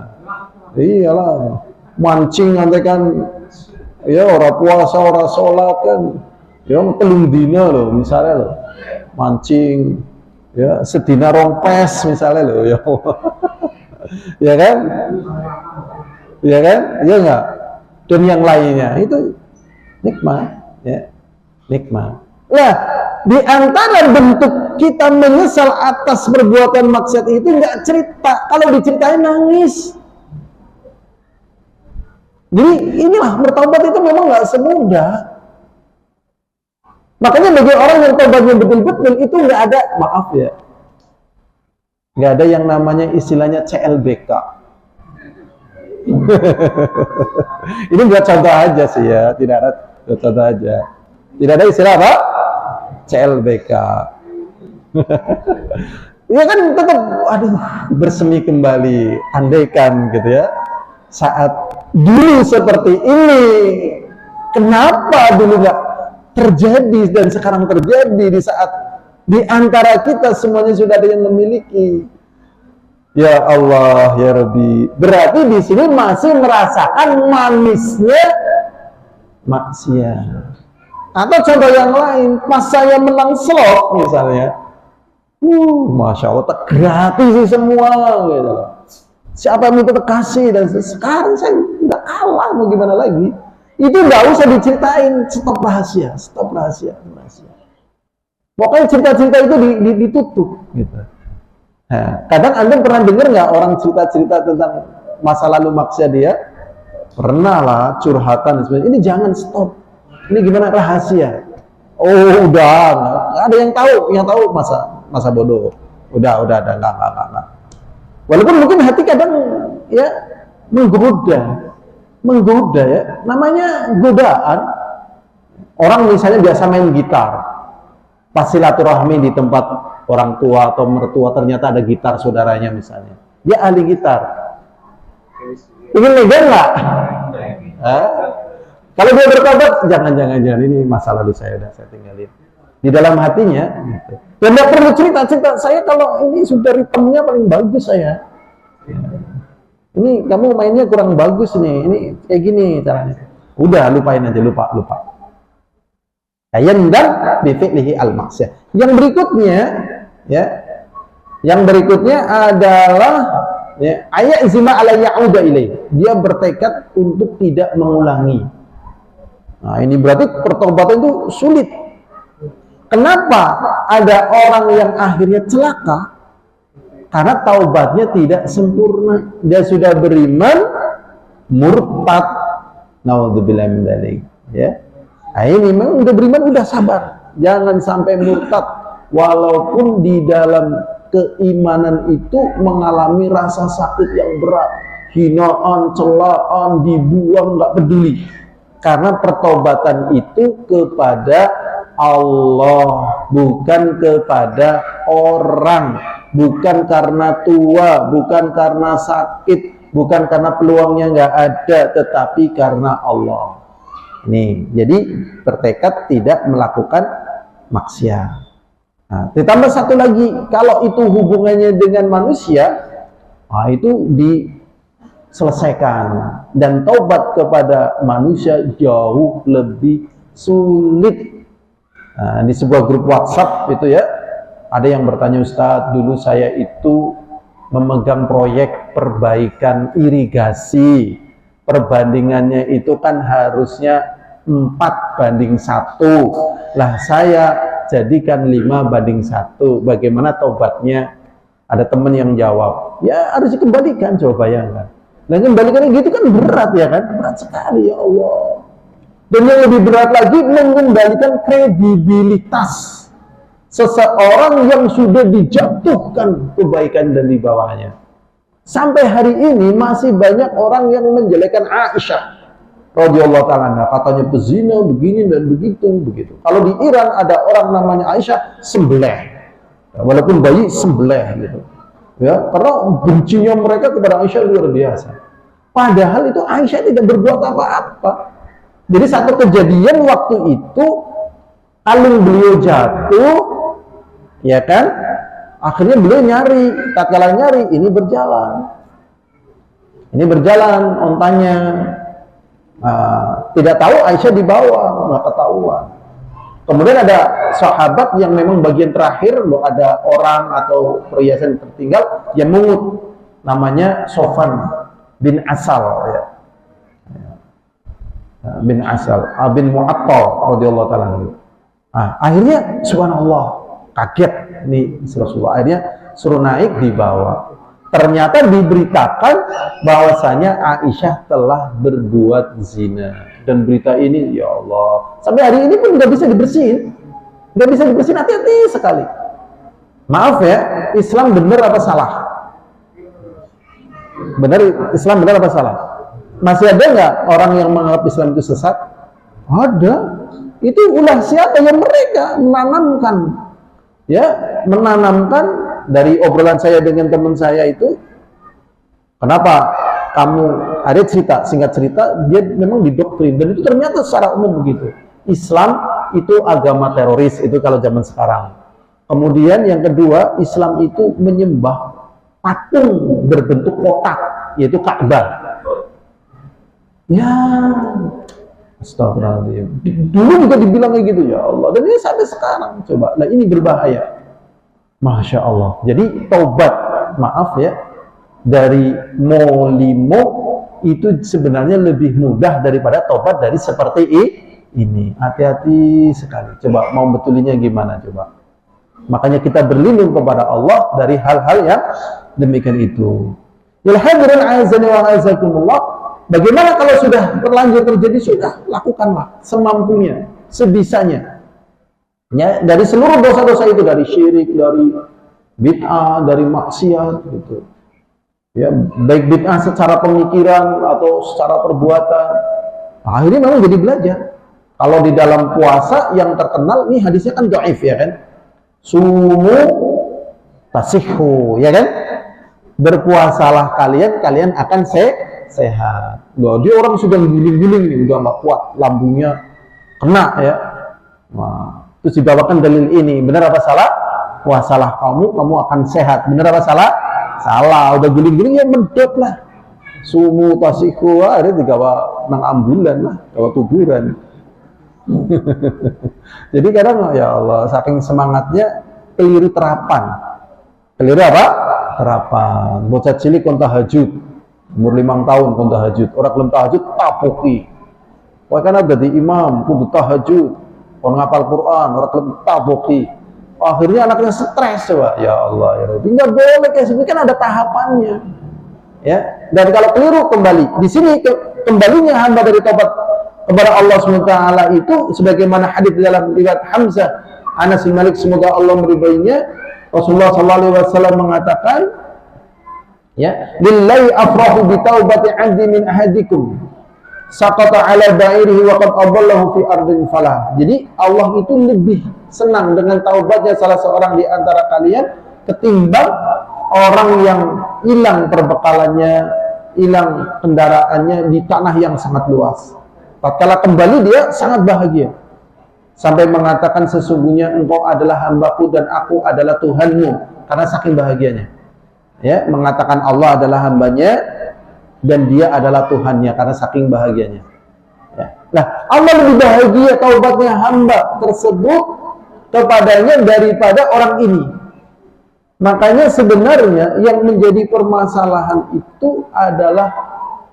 Iyalah, mancing nanti kan, ya orang puasa orang sholat kan, ya telung dina loh misalnya loh, mancing, ya sedina rompes misalnya loh, ya, ya kan, ya kan, ya enggak, dan yang lainnya itu nikmat, ya nikmat. Nah, di antara bentuk kita menyesal atas perbuatan maksiat itu nggak cerita. Kalau diceritain nangis. Jadi inilah bertaubat itu memang nggak semudah. Makanya bagi orang yang taubatnya betul-betul itu nggak ada, maaf ya, nggak ada yang namanya istilahnya CLBK. Ini buat contoh aja sih ya, tidak ada contoh aja. Tidak ada istilah apa? CLBK. Ya kan tetap, aduh, bersemi kembali, andaikan gitu ya. Saat dulu seperti ini, kenapa dulu nggak terjadi dan sekarang terjadi di saat di antara kita semuanya sudah ada yang memiliki. Ya Allah, ya Rabbi. Berarti di sini masih merasakan manisnya maksiat. Atau contoh yang lain, pas saya menang slot misalnya, Masya Allah, gratis sih semua gitu. Siapa yang minta kasih, dan sekarang saya udah kalah, mau gimana lagi? Itu nggak usah diceritain, stop rahasia. Pokoknya cerita-cerita itu ditutup gitu. Nah, kadang Anda pernah dengar nggak orang cerita-cerita tentang masa lalu maksiat dia? Pernah lah, curhatan dan sebagainya. Ini jangan, stop. Ini gimana, rahasia. Oh udah, nggak ada yang tahu masa bodoh. Udah enggak. Walaupun mungkin hati kadang ya menggoda. menggoda ya, namanya godaan. Orang misalnya biasa main gitar, pas silaturahmi di tempat orang tua atau mertua ternyata ada gitar saudaranya misalnya, dia ahli gitar, ingin megang nggak? Kalau dia bertobat, jangan ini masalah di saya, udah saya tinggalin. Di dalam hatinya, gitu. Dan nggak perlu cerita, saya kalau ini sudah ritmenya paling bagus saya. Ini kamu mainnya kurang bagus nih, ini kayak gini caranya. Udah lupain aja, lupa. Yandam bi fi'lihi al-maksiyah. Yang berikutnya adalah ya, ayat zima ala ya'uda ilaih. Dia bertekad untuk tidak mengulangi. Nah, ini berarti pertobatan itu sulit. Kenapa ada orang yang akhirnya celaka? Karena taubatnya tidak sempurna. Dia sudah beriman, murtad. Naudzubillah min dzalik, ya. Nah, ini memang udah beriman, udah sabar. Jangan sampai murtad walaupun di dalam keimanan itu mengalami rasa sakit yang berat, hinaan, celaan, dibuang, nggak peduli. Karena pertobatan itu kepada Allah, bukan kepada orang, bukan karena tua, bukan karena sakit, bukan karena peluangnya nggak ada, tetapi karena Allah. Nih, jadi bertekad tidak melakukan maksiat. Nah, ditambah satu lagi, kalau itu hubungannya dengan manusia, nah itu diselesaikan. Dan taubat kepada manusia jauh lebih sulit. Nah, di sebuah grup WhatsApp itu ya, ada yang bertanya, Ustadz, dulu saya itu memegang proyek perbaikan irigasi. Perbandingannya itu kan harusnya 4:1. Lah saya jadikan 5:1. Bagaimana taubatnya? Ada teman yang jawab, ya harus dikembalikan, coba bayangkan. Nah, kembalikannya gitu kan berat ya kan? Berat sekali ya Allah. Dan yang lebih berat lagi, mengembalikan kredibilitas seseorang yang sudah dijatuhkan kebaikan dan di bawahnya. Sampai hari ini masih banyak orang yang menjelekkan Aisyah radhiyallahu ta'ala, katanya pezina begini dan begitu. Kalau di Iran ada orang namanya Aisyah sembelih, walaupun bayi sembelih gitu ya, karena bencinya mereka kepada Aisyah luar biasa. Padahal itu Aisyah tidak berbuat apa-apa. Jadi satu kejadian waktu itu kalung beliau jatuh, ya kan? Akhirnya beliau nyari, tatkala nyari ini berjalan ontanya. Tidak tahu Aisyah di bawah, nggak ketahuan. Kemudian ada sahabat yang memang bagian terakhir, ada orang atau perhiasan tertinggal yang mengut, namanya Sofan bin Asal ya. Bin Asal, bin Mu'attal radhiyallahu ta'ala. Akhirnya subhanallah, kaget nih Rasulullah, akhirnya suruh naik di bawah. Ternyata diberitakan bahwasanya Aisyah telah berbuat zina. Dan berita ini ya Allah, sampai hari ini pun nggak bisa dibersihin, hati-hati sekali. Maaf ya, Islam benar apa salah? Islam benar apa salah? Masih ada nggak orang yang menganggap Islam itu sesat? Ada. Itu ulah siapa? yang mereka menanamkan dari obrolan saya dengan teman saya itu. Kenapa kamu ada singkat cerita, dia memang didoktrin, dan itu ternyata secara umum begitu. Islam itu agama teroris, itu kalau zaman sekarang. Kemudian yang kedua, Islam itu menyembah patung berbentuk kotak, yaitu Ka'bah. Ya, astagfirullahaladzim. Dulu juga dibilang kayak gitu, ya Allah. Dan ini sampai sekarang, coba. Nah, ini berbahaya. Masya Allah. Jadi taubat, maaf ya, dari molimo itu sebenarnya lebih mudah daripada taubat dari seperti ini. Hati-hati sekali. Coba mau betulinya gimana coba. Makanya kita berlindung kepada Allah dari hal-hal yang demikian itu. Ilhadirin azani wa azakumullah. Bagaimana kalau sudah terlanjur terjadi, sudah lakukanlah semampunya, sebisanya. Ya, dari seluruh dosa-dosa itu, dari syirik, dari bid'ah, dari maksiat gitu. Ya, baik bid'ah secara pemikiran atau secara perbuatan. Akhirnya memang jadi belajar. Kalau di dalam puasa yang terkenal, ini hadisnya kan dhaif ya kan. Sumu tasihhu, ya kan? Berpuasalah kalian akan sehat. Loh, dia orang sudah guling-guling nih, udah nggak kuat, lambungnya kena ya. Nah, terus dibawakan dalil ini, benar apa salah? Puasalah kamu akan sehat. Benar apa salah? Salah. Udah guling-guling ya medot lah. Sumu tasihhu, ada digawa nang ambulan lah, gawa kuburan. Jadi kadang ya Allah, saking semangatnya keliru terapan. Keliru apa? Terapan. Bocah cilik kon tahajud, umur 5 tahun kon tahajud. Orang belum tahajud tapuki. Wah kan ada di imam kudu tahajud, kon ngapal Quran, orang belum tapuki. Akhirnya anaknya stres coba. Ya Allah ya Rabbi, nggak boleh kayak sini, kan ada tahapannya. Ya, dan kalau keliru kembali di sini kembalinya hamba dari tobat kepada Allah SWT itu sebagaimana hadis dalam riwayat Hamzah Anas bin Malik, semoga Allah meridainya, Rasulullah SAW mengatakan, ya, lillahi afrahu bi taubati 'abdi min ahadikum saqata 'ala ba'irihi wa qad adallahu fi ardin falah. Jadi Allah itu lebih senang dengan taubatnya salah seorang di antara kalian ketimbang orang yang hilang perbekalannya, hilang kendaraannya di tanah yang sangat luas. Tatkala kembali dia sangat bahagia. Sampai mengatakan sesungguhnya engkau adalah hambaku dan aku adalah Tuhanmu, karena saking bahagianya. Ya, mengatakan Allah adalah hambanya dan dia adalah Tuhannya karena saking bahagianya. Ya. Nah, Allah lebih bahagia taubatnya hamba tersebut kepadanya daripada orang ini. Makanya sebenarnya yang menjadi permasalahan itu adalah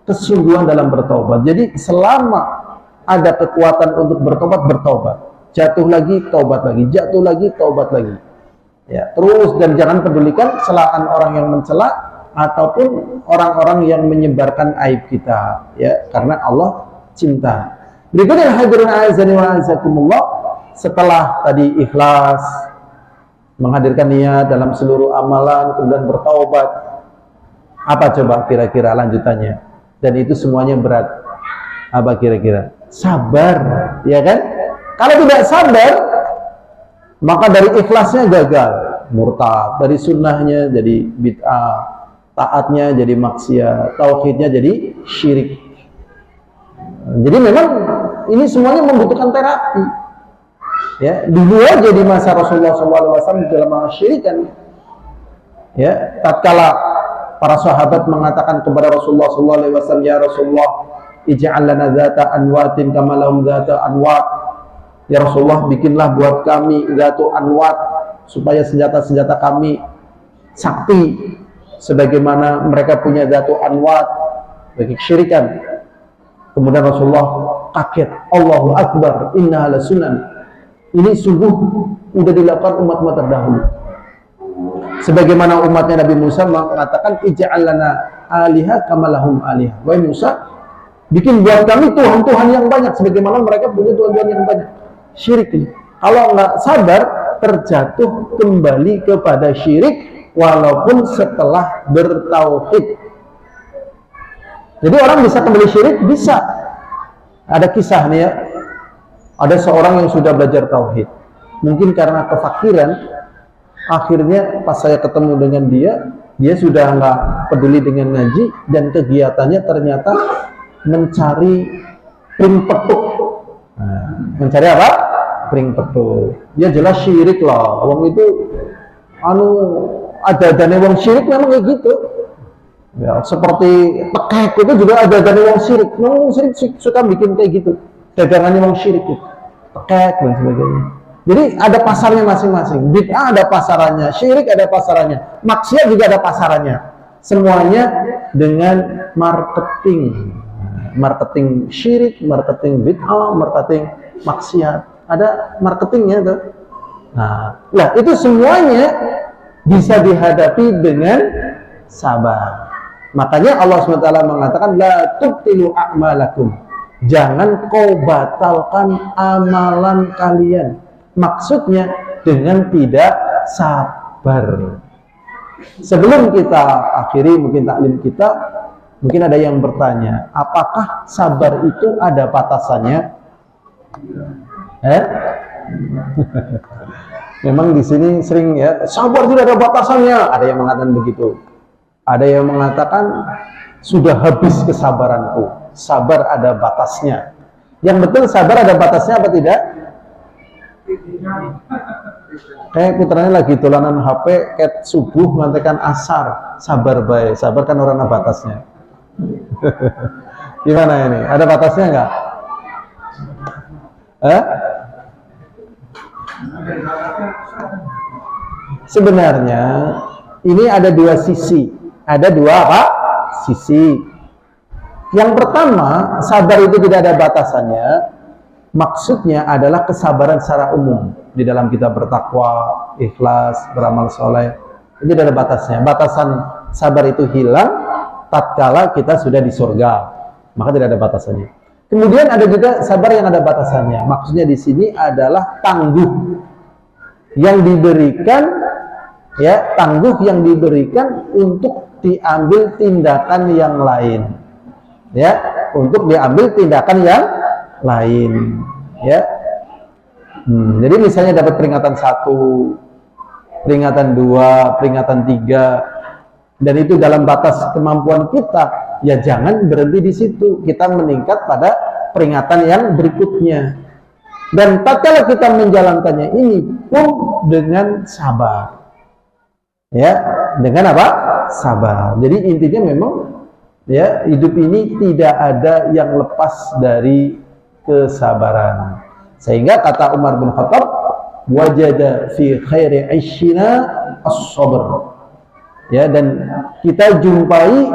kesungguhan dalam bertobat. Jadi selama ada kekuatan untuk bertobat, jatuh lagi, taubat lagi, jatuh lagi, taubat lagi. Ya, terus, dan jangan pedulikan celaan orang yang mencela ataupun orang-orang yang menyebarkan aib kita, ya, karena Allah cinta. Berikutnya hadirin azani wa azakumullah, setelah tadi ikhlas, menghadirkan niat dalam seluruh amalan, kemudian bertaubat, apa coba kira-kira lanjutannya? Dan itu semuanya berat. Apa kira-kira? Sabar, ya kan? Kalau tidak sabar, maka dari ikhlasnya gagal, murtad, dari sunnahnya jadi bid'ah, taatnya jadi maksiat, tauhidnya jadi syirik. Jadi memang ini semuanya membutuhkan terapi. Ya, dulu aja di masa Rasulullah SAW dalam mensyirikan, ya, tatkala para sahabat mengatakan kepada Rasulullah SAW, ya Rasulullah, ij'al lana dzata anwatin kama lahum dzata anwat. Ya Rasulullah, bikinlah buat kami dzatu anwat, supaya senjata-senjata kami sakti sebagaimana mereka punya dzatu anwat, bagi kesyirikan. Kemudian Rasulullah kaget, Allahu Akbar, innaha lasunan. Ini sungguh sudah dilakukan umat-umat terdahulu. Sebagaimana umatnya Nabi Musa mengatakan, ij'al lana aliha kama lahum aliha. Wahai Musa, bikin buat kami Tuhan-Tuhan yang banyak sebagaimana mereka punya Tuhan-Tuhan yang banyak. Syirik ini. Kalau nggak sabar, terjatuh kembali kepada syirik walaupun setelah bertauhid. Jadi orang bisa kembali syirik, bisa. Ada kisah nih ya. Ada seorang yang sudah belajar tauhid. Mungkin karena kefakiran, akhirnya pas saya ketemu dengan dia sudah nggak peduli dengan ngaji dan kegiatannya ternyata mencari pring petuk. Nah, mencari apa? Pring petuk. Ya jelas syirik lah. Wong itu ada-adane wong syirik memang kayak gitu. Ya, seperti tekek itu juga ada-adane wong syirik. Wong syirik suka bikin kayak gitu. Dagangannya wong syirik itu, tekek dan sebagainya. Jadi ada pasarnya masing-masing. Bid'ah ada pasarannya, syirik ada pasarannya, maksiat juga ada pasarannya. Semuanya dengan marketing. Marketing syirik, marketing bid'ah, marketing maksiat. Ada marketingnya tuh. Nah, itu semuanya bisa dihadapi dengan sabar. Makanya Allah SWT mengatakan, la tubtilu a'malakum. Jangan kau batalkan amalan kalian. Maksudnya dengan tidak sabar. Sebelum kita akhiri mungkin taklim kita, mungkin ada yang bertanya, apakah sabar itu ada batasannya? Memang di sini sering ya, sabar tidak ada batasannya. Ada yang mengatakan begitu. Ada yang mengatakan sudah habis kesabaranku. Sabar ada batasnya. Yang betul sabar ada batasnya apa tidak? Kayak putranya lagi tulanan HP, kayak subuh ngantekan asar, sabar baik, sabar kan orang batasnya. Gimana ini? Ada batasnya nggak? Sebenarnya ini ada dua sisi. Ada dua apa? Sisi. Yang pertama, sabar itu tidak ada batasannya. Maksudnya adalah kesabaran secara umum di dalam kita bertakwa, ikhlas, beramal soleh. Ini tidak ada batasnya. Batasan sabar itu hilang tatkala kita sudah di surga, maka tidak ada batasannya. Kemudian ada juga sabar yang ada batasannya. Maksudnya di sini adalah tangguh yang diberikan, ya, tangguh yang diberikan untuk diambil tindakan yang lain, ya, untuk diambil tindakan yang lain, ya. Jadi misalnya dapat peringatan 1, peringatan 2, peringatan 3, dan itu dalam batas kemampuan kita, ya jangan berhenti di situ. Kita meningkat pada peringatan yang berikutnya. Dan tatkala kita menjalankannya ini pun dengan sabar, ya, dengan apa? Sabar. Jadi intinya memang, ya, hidup ini tidak ada yang lepas dari kesabaran. Sehingga kata Umar bin Khattab, wajada fi khairi aishina as-sabr. Ya, dan kita jumpai,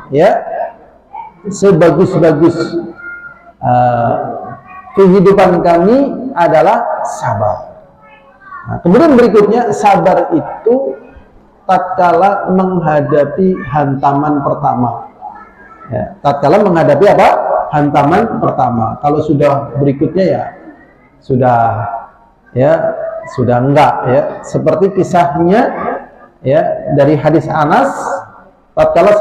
ya, sebagus-bagus kehidupan kami adalah sabar. Nah, kemudian berikutnya, sabar itu tatkala menghadapi hantaman pertama. Ya, tatkala menghadapi apa? Hantaman pertama. Kalau sudah berikutnya ya sudah enggak, ya. Seperti kisahnya, ya, dari hadis Anas, tatkala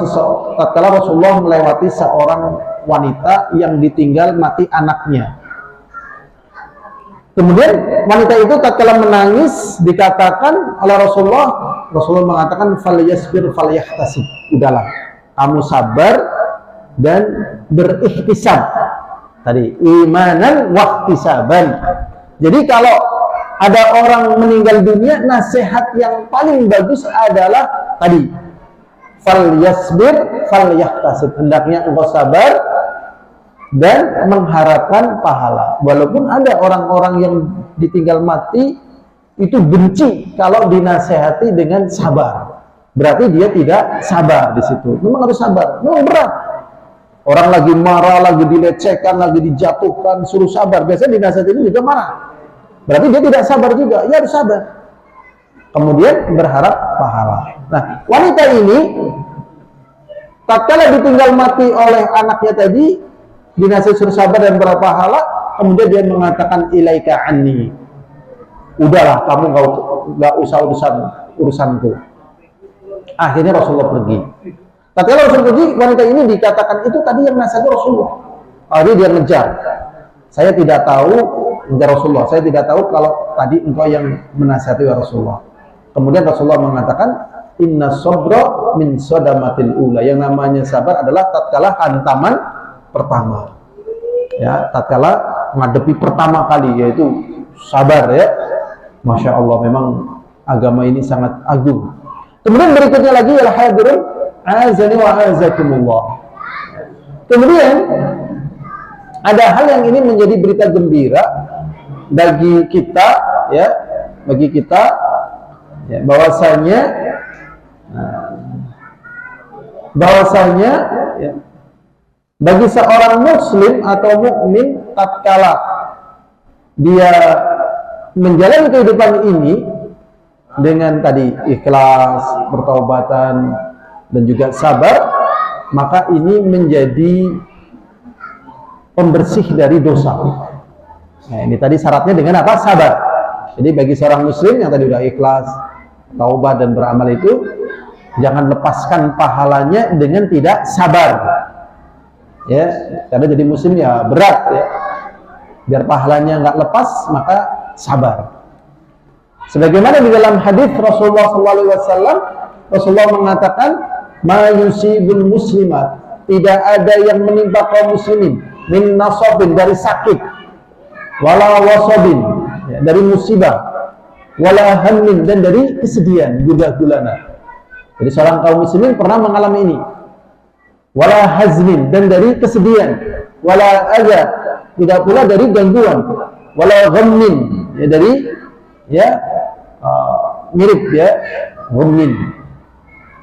Rasulullah melewati seorang wanita yang ditinggal mati anaknya. Kemudian wanita itu tatkala menangis, dikatakan oleh Rasulullah mengatakan falyasbir falyahtasib. Udahlah, kamu sabar dan berikhtisab. Tadi imanan wahtisaban. Jadi kalau ada orang meninggal dunia, nasihat yang paling bagus adalah tadi falyasbir falyahtasib. Hendaknya engkau sabar dan mengharapkan pahala. Walaupun ada orang-orang yang ditinggal mati itu benci kalau dinasehati dengan sabar, berarti dia tidak sabar di situ. Memang harus sabar, memang berat. Orang lagi marah, lagi dilecehkan, lagi dijatuhkan, suruh sabar. Biasanya dinasehati ini juga marah, berarti dia tidak sabar juga. Ya harus sabar, kemudian berharap pahala. Nah, wanita ini tatkala ditinggal mati oleh anaknya tadi, dinasihati suruh sabar dan berharap pahala, kemudian dia mengatakan ilaika anni, udahlah kamu nggak usah urusanku. Akhirnya Rasulullah pergi. Tatkala Rasul pergi, wanita ini dikatakan itu tadi yang nasihati Rasulullah. Akhirnya dia ngejar. Saya tidak tahu, ngejar Rasulullah. Saya tidak tahu kalau tadi engkau yang menasihati Rasulullah. Kemudian Rasulullah mengatakan, inna sabra min sadamatil ula. Yang namanya sabar adalah tatkala hantaman pertama. Ya, tatkala menghadapi pertama kali, yaitu sabar, ya. Masya Allah, memang agama ini sangat agung. Kemudian berikutnya lagi ya hadirin azani wa azakumullah. Kemudian ada hal yang ini menjadi berita gembira bagi kita, ya, bagi kita, ya, bahwasanya ya, bagi seorang muslim atau mukmin tatkala dia menjalani kehidupan ini dengan tadi ikhlas, pertaubatan, dan juga sabar, maka ini menjadi pembersih dari dosa. Nah, ini tadi syaratnya dengan apa? Sabar. Jadi bagi seorang muslim yang tadi udah ikhlas, taubat dan beramal itu, jangan lepaskan pahalanya dengan tidak sabar. Ya, karena jadi muslim ya berat ya. Biar pahalanya nggak lepas, maka sabar. Sebagaimana di dalam hadis Rasulullah SAW, Rasulullah mengatakan, "Ma yusibul muslimat," tidak ada yang menimpa kaum muslimin min nasabin, dari sakit, wala wasabin, ya, dari musibah, wala hammin, dan dari kesedihan, gundah gulana. Jadi seorang kaum muslimin pernah mengalami ini. Wala hazmin, dan dari kesedihan, wala adza, tidak pula dari gangguan, wala ghammin, ya, dari ya mirip ya ghammin,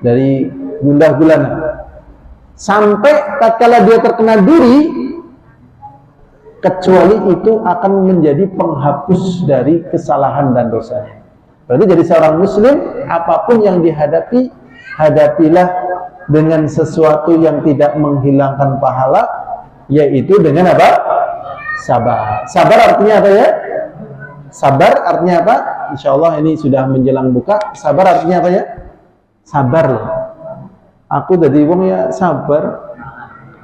dari gundah gulana. Sampai tatkala dia terkena duri, kecuali itu akan menjadi penghapus dari kesalahan dan dosanya. Berarti jadi seorang muslim, apapun yang dihadapi, hadapilah dengan sesuatu yang tidak menghilangkan pahala, yaitu dengan apa? Sabar. Sabar artinya apa ya? Sabar artinya apa? Insya Allah ini sudah menjelang buka. Sabar artinya apa ya? Sabar loh. Aku dari wong ya sabar.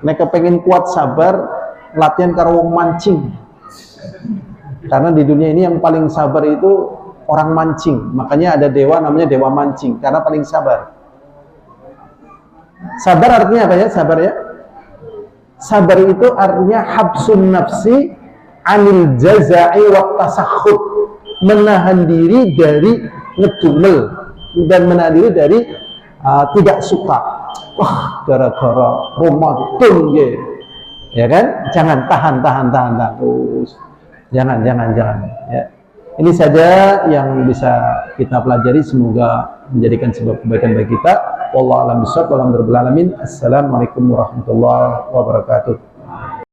Nek pengen kuat sabar, latihan karo wong mancing. Karena di dunia ini yang paling sabar itu orang mancing. Makanya ada dewa namanya dewa mancing, karena paling sabar. Sabar artinya apa ya? Sabar ya? Sabar itu artinya habsun nafsi anil jaza'i wa tasakhut, menahan diri dari ngedumel dan menahan diri dari tidak suka. Wah, gara-gara Ramadan ya kan? Jangan tahan terus. Jangan ya. Ini saja yang bisa kita pelajari, semoga menjadikan sebuah kebaikan bagi kita. Wallahu a'lam bishawab. Assalamualaikum warahmatullahi wabarakatuh.